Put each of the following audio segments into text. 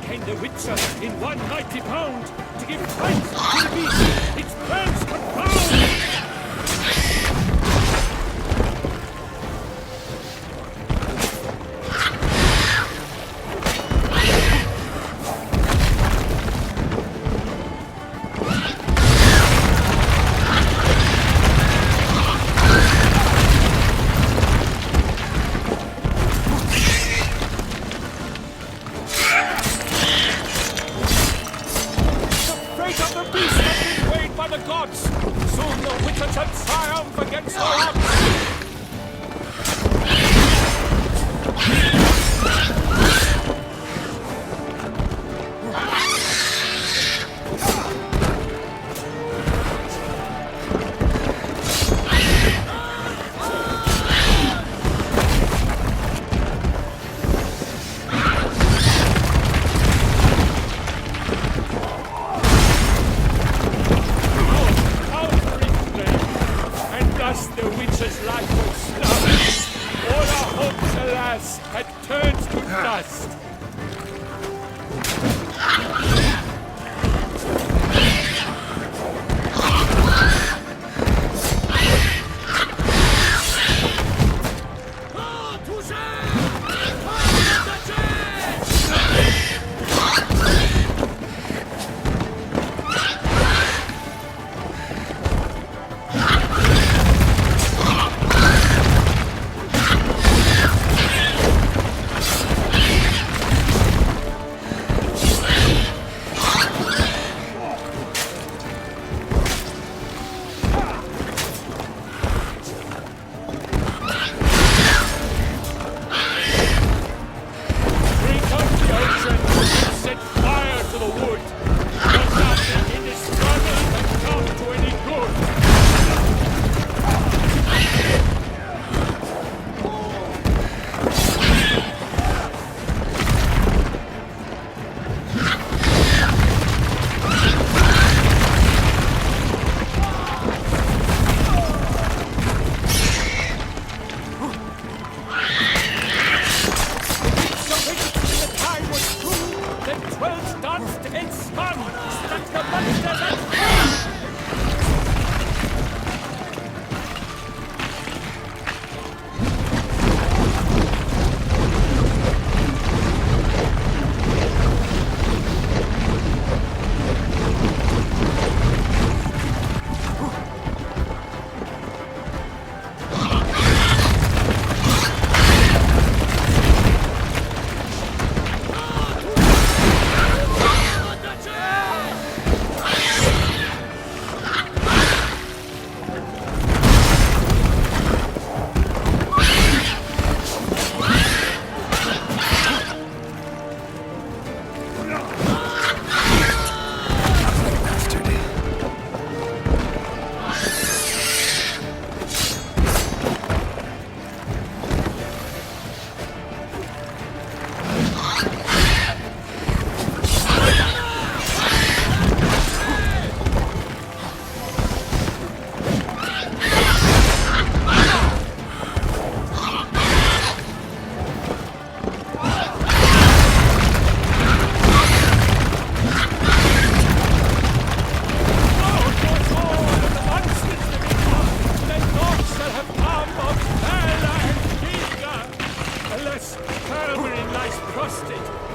came the Witcher in one mighty pound to give thanks to the beast, its plans confound! Soon the Witcher shall triumph against the odds! The Witcher's life was snuffed. All our hopes, alas, had turned to dust.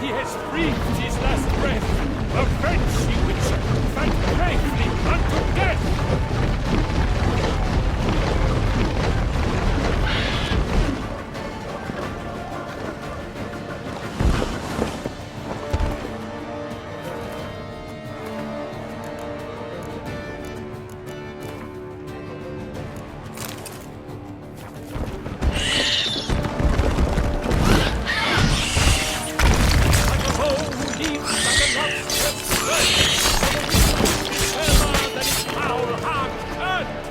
He has breathed his last breath. Avenge, ye Witcher! Fight bravely unto death! That is foul, hard, earth!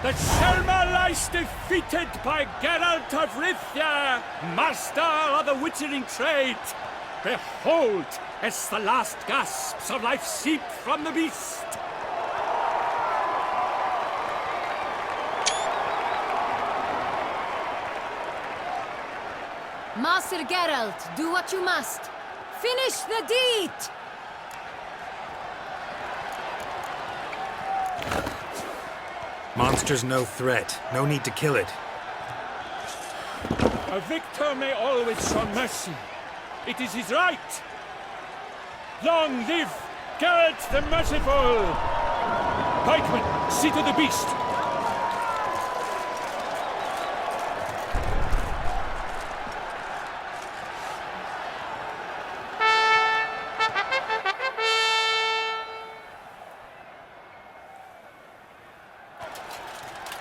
The Shelma lies defeated by Geralt of Rivia, master of the witchering trade. Behold, as the last gasps of life seep from the beast. Master Geralt, do what you must. Finish the deed! Monster's no threat. No need to kill it. A victor may always show mercy. It is his right. Long live Geralt the Merciful! Pikeman, see to the beast.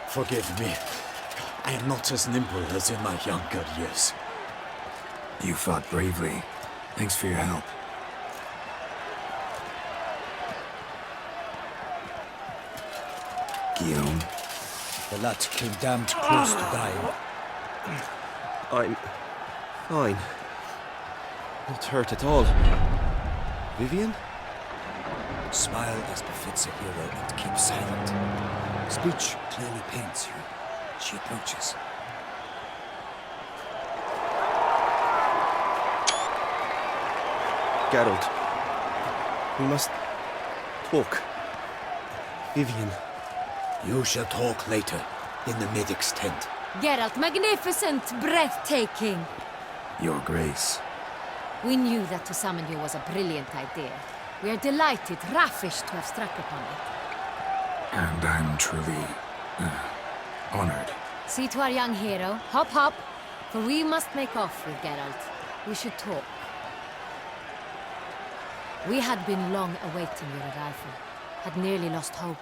Forgive me. I am not as nimble as in my younger years. You fought bravely. Thanks for your help. Guillaume? The lad came damned close to dying. I'm fine. Not hurt at all. Vivian? Smile as befits a hero and keep silent. Speech clearly pains you. She approaches. Geralt. We must talk. Vivian. You shall talk later, in the medic's tent. Geralt, magnificent, breathtaking. Your Grace. We knew that to summon you was a brilliant idea. We are delighted, ravished to have struck upon it. And I'm truly... honored. See to our young hero. Hop, hop. For we must make off with Geralt. We should talk. We had been long awaiting your arrival. Had nearly lost hope.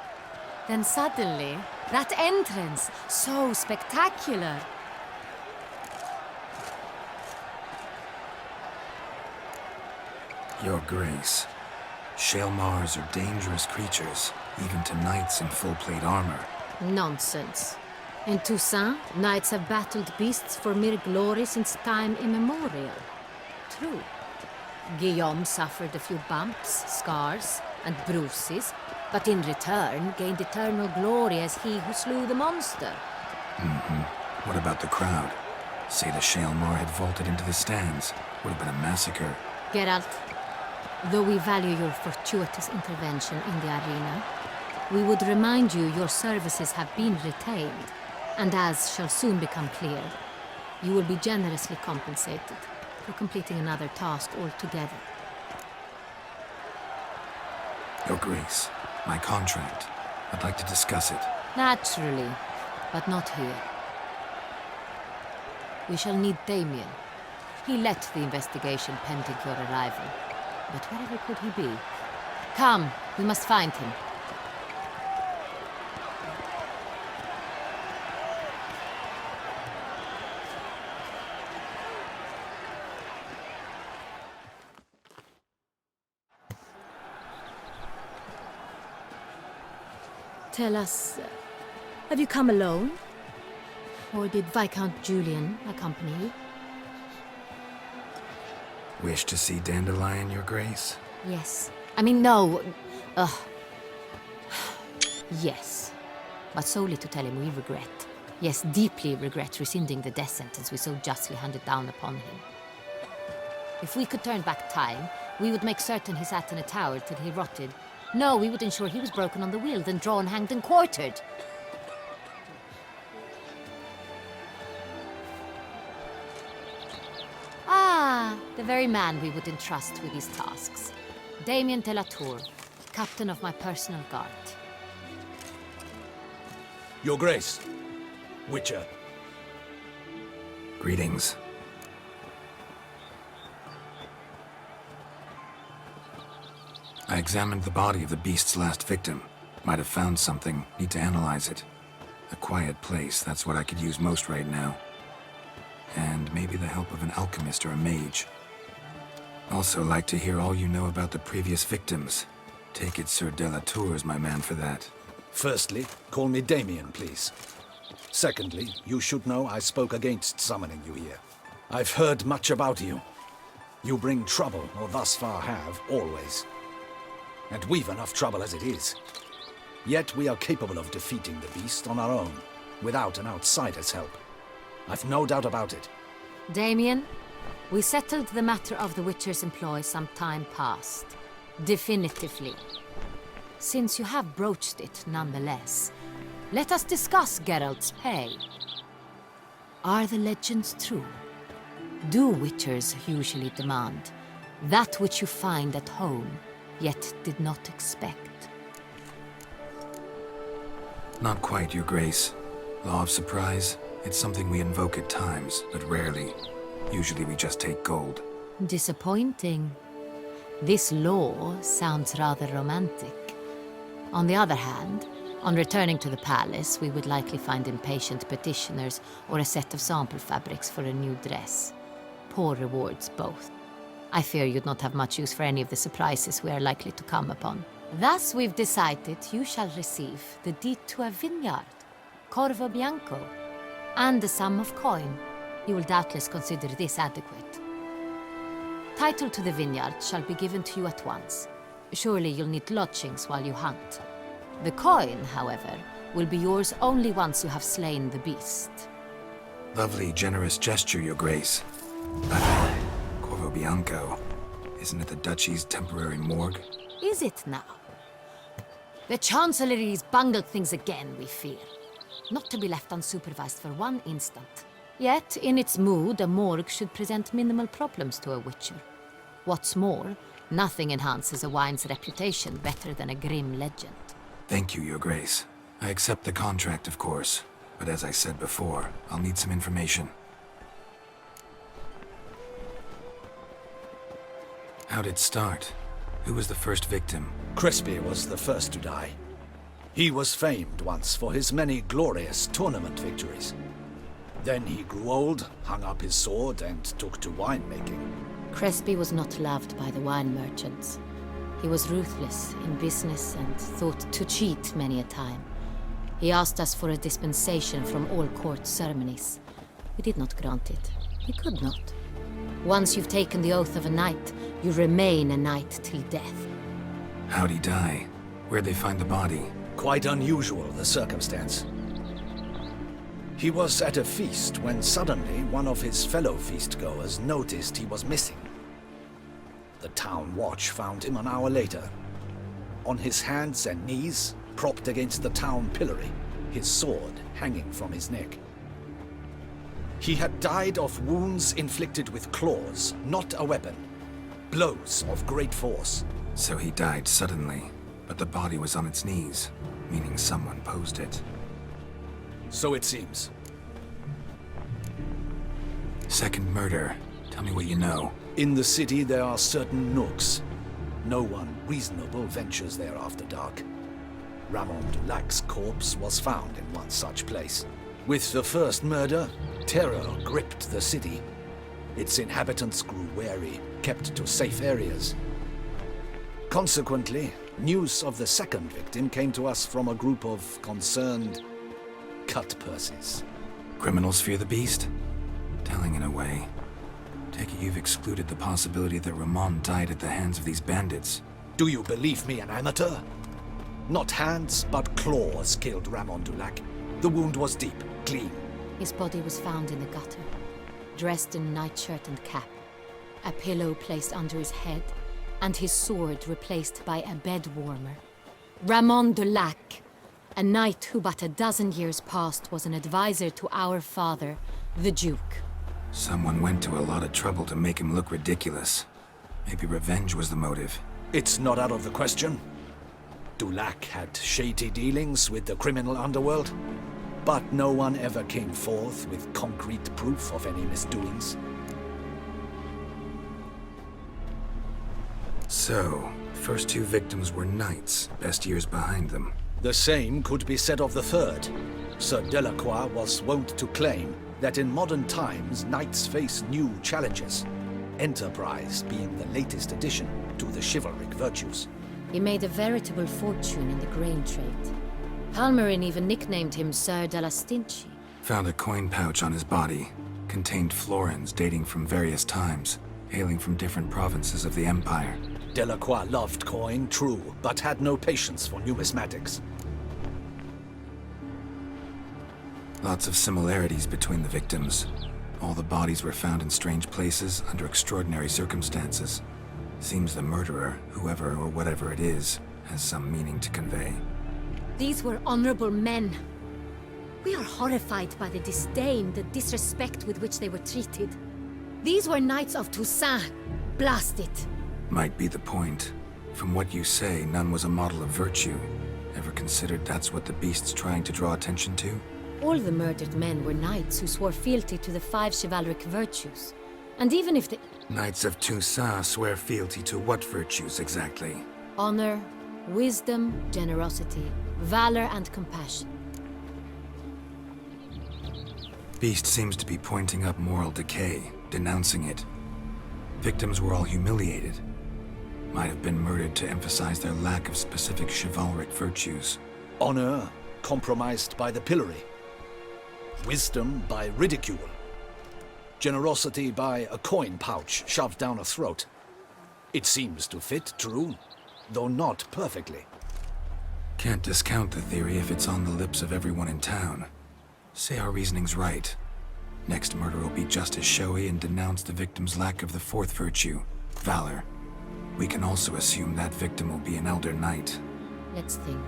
Then suddenly, that entrance, so spectacular. Your Grace. Shaelmars are dangerous creatures, even to knights in full-plate armor. Nonsense. In Toussaint, knights have battled beasts for mere glory since time immemorial. True. Guillaume suffered a few bumps, scars, and bruises, but in return gained eternal glory as he who slew the monster. What about the crowd? Say the Shaelmar had vaulted into the stands. Would have been a massacre. Geralt, though we value your fortuitous intervention in the arena, we would remind you your services have been retained, and as shall soon become clear, you will be generously compensated for completing another task altogether. Your Grace, my contract. I'd like to discuss it. Naturally, but not here. We shall need Damien. He led the investigation pending your arrival. But wherever could he be? Come, we must find him. Tell us, have you come alone? Or did Viscount Julian accompany you? Wish to see Dandelion, Your Grace? Yes. I mean, no. Yes. But solely to tell him we regret. Yes, deeply regret rescinding the death sentence we so justly handed down upon him. If we could turn back time, we would make certain he sat in a tower till he rotted. No, we would ensure he was broken on the wheel, then drawn, hanged, and quartered. Ah, the very man we would entrust with these tasks. Damien de la Tour, captain of my personal guard. Your Grace. Witcher. Greetings. I examined the body of the beast's last victim. Might have found something. Need to analyze it. A quiet place, that's what I could use most right now. And maybe the help of an alchemist or a mage. Also like to hear all you know about the previous victims. Take it Sir de la Tour is my man for that. Firstly, call me Damien, please. Secondly, you should know I spoke against summoning you here. I've heard much about you. You bring trouble, or thus far have, always. And we've enough trouble as it is. Yet we are capable of defeating the beast on our own, without an outsider's help. I've no doubt about it. Damien, we settled the matter of the Witcher's employ some time past. Definitively. Since you have broached it nonetheless, let us discuss Geralt's pay. Are the legends true? Do Witchers usually demand that which you find at home, yet did not expect? Not quite, Your Grace. Law of surprise, it's something we invoke at times, but rarely. Usually we just take gold. Disappointing. This law sounds rather romantic. On the other hand, on returning to the palace, we would likely find impatient petitioners or a set of sample fabrics for a new dress. Poor rewards, both. I fear you'd not have much use for any of the surprises we are likely to come upon. Thus, we've decided you shall receive the deed to a vineyard, Corvo Bianco, and a sum of coin. You will doubtless consider this adequate. Title to the vineyard shall be given to you at once. Surely you'll need lodgings while you hunt. The coin, however, will be yours only once you have slain the beast. Lovely, generous gesture, Your Grace. But Corvo Bianco, isn't it the Duchy's temporary morgue? Is it now? The Chancellery's bungled things again, we fear. Not to be left unsupervised for one instant. Yet, in its mood, a morgue should present minimal problems to a Witcher. What's more, nothing enhances a wine's reputation better than a grim legend. Thank you, Your Grace. I accept the contract, of course. But as I said before, I'll need some information. How'd it start? Who was the first victim? Crespi was the first to die. He was famed once for his many glorious tournament victories. Then he grew old, hung up his sword, and took to winemaking. Crespi was not loved by the wine merchants. He was ruthless in business and thought to cheat many a time. He asked us for a dispensation from all court ceremonies. We did not grant it. We could not. Once you've taken the oath of a knight, you remain a knight till death. How'd he die? Where'd they find the body? Quite unusual, the circumstance. He was at a feast when suddenly one of his fellow feastgoers noticed he was missing. The town watch found him an hour later. On his hands and knees, propped against the town pillory, his sword hanging from his neck. He had died of wounds inflicted with claws, not a weapon. Blows of great force. So he died suddenly, but the body was on its knees, meaning someone posed it. So it seems. Second murder. Tell me what you know. In the city there are certain nooks. No one reasonable ventures there after dark. Ramon Dulac's corpse was found in one such place. With the first murder, terror gripped the city. Its inhabitants grew wary, kept to safe areas. Consequently, news of the second victim came to us from a group of concerned cut-purses. Criminals fear the beast? Telling in a way. Take it you've excluded the possibility that Ramon died at the hands of these bandits. Do you believe me an amateur? Not hands, but claws killed Ramon Dulac. The wound was deep, clean. His body was found in the gutter, dressed in nightshirt and cap, a pillow placed under his head, and his sword replaced by a bed warmer. Ramon Dulac, a knight who but a dozen years past was an advisor to our father, the Duke. Someone went to a lot of trouble to make him look ridiculous. Maybe revenge was the motive. It's not out of the question. Dulac had shady dealings with the criminal underworld, but no one ever came forth with concrete proof of any misdoings. So, first two victims were knights, best years behind them. The same could be said of the third. Sir Delacroix was wont to claim that in modern times knights face new challenges, enterprise being the latest addition to the chivalric virtues. He made a veritable fortune in the grain trade. Palmerin even nicknamed him Sir de la Stinchi. Found a coin pouch on his body. Contained florins dating from various times, hailing from different provinces of the Empire. Delacroix loved coin, true, but had no patience for numismatics. Lots of similarities between the victims. All the bodies were found in strange places under extraordinary circumstances. Seems the murderer, whoever or whatever it is, has some meaning to convey. These were honorable men. We are horrified by the disdain, the disrespect with which they were treated. These were Knights of Toussaint. Blast it. Might be the point. From what you say, none was a model of virtue. Ever considered that's what the beast's trying to draw attention to? All the murdered men were knights who swore fealty to the 5 chivalric virtues. And even if the Knights of Toussaint swear fealty to what virtues exactly? honor, wisdom, generosity, valor, and compassion. Beast seems to be pointing up moral decay, denouncing it. Victims were all humiliated. Might have been murdered to emphasize their lack of specific chivalric virtues. Honor compromised by the pillory. Wisdom by ridicule. Generosity by a coin pouch shoved down a throat. It seems to fit, true, though not perfectly. Can't discount the theory if it's on the lips of everyone in town. Say our reasoning's right. Next murder will be just as showy and denounce the victim's lack of the 4th virtue, valor. We can also assume that victim will be an elder knight. Let's think.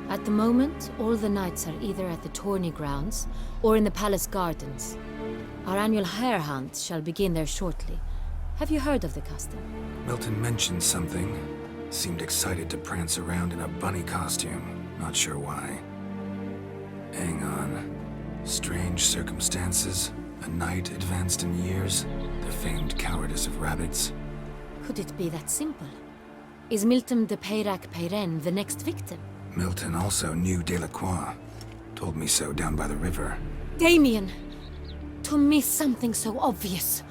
At the moment, all the knights are either at the tourney grounds or in the palace gardens. Our annual hare hunt shall begin there shortly. Have you heard of the custom? Milton mentioned something. Seemed excited to prance around in a bunny costume. Not sure why. Hang on. Strange circumstances. A knight advanced in years. The famed cowardice of rabbits. Could it be that simple? Is Milton de Peyrac-Peyren the next victim? Milton also knew Delacroix. Told me so down by the river. Damien! To miss something so obvious.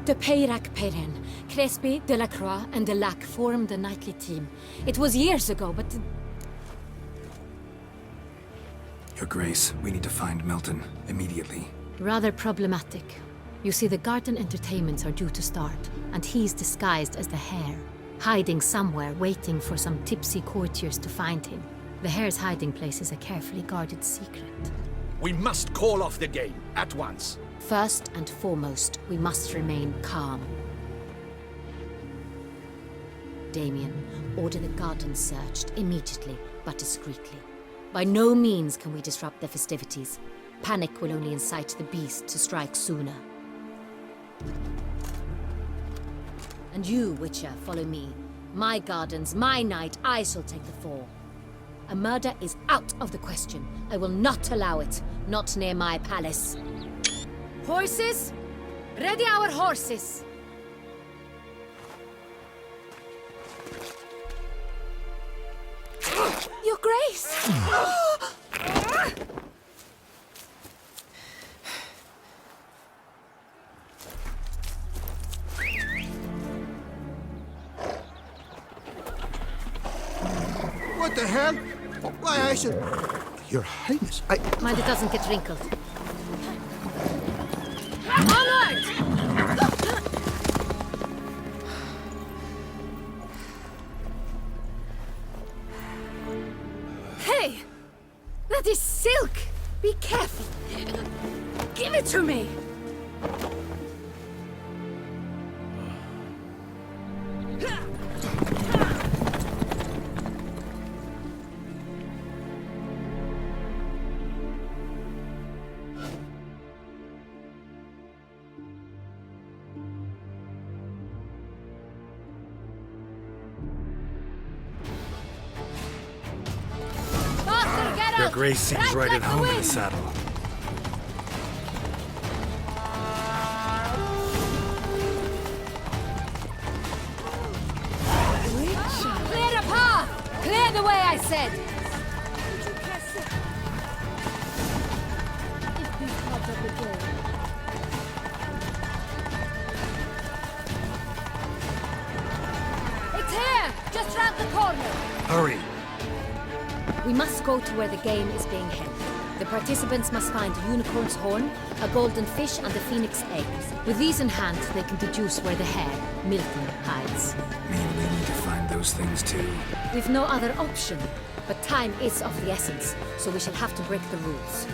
De Peyrac-Peyren, Crespi, Delacroix, and Delac formed a knightly team. It was years ago, but... Your Grace, we need to find Milton. Immediately. rather problematic. You see, the garden entertainments are due to start, and he's disguised as the hare, hiding somewhere, waiting for some tipsy courtiers to find him. The hare's hiding place is a carefully guarded secret. We must call off the game, at once. First and foremost, we must remain calm. Damien, order the garden searched immediately, but discreetly. By no means can we disrupt the festivities. Panic will only incite the beast to strike sooner. And you, Witcher, follow me. My gardens, my night, I shall take the fall. A murder is out of the question. I will not allow it. Not near my palace. Horses? Ready our horses! Your Grace! What the hell? Why, I should... Your Highness, Mind it doesn't get wrinkled. Onward! Hey! That is silk! Be careful! Give it to me! Your Grace seems right at home in the saddle. Clear the path! Clear the way, I said! It's here! Just round the corner! Hurry! We must go to where the game is being held. The participants must find a unicorn's horn, a golden fish, and a phoenix egg. With these in hand, they can deduce where the hare, Milton, hides. Mean we need to find those things too. We've no other option. But time is of the essence, so we shall have to break the rules.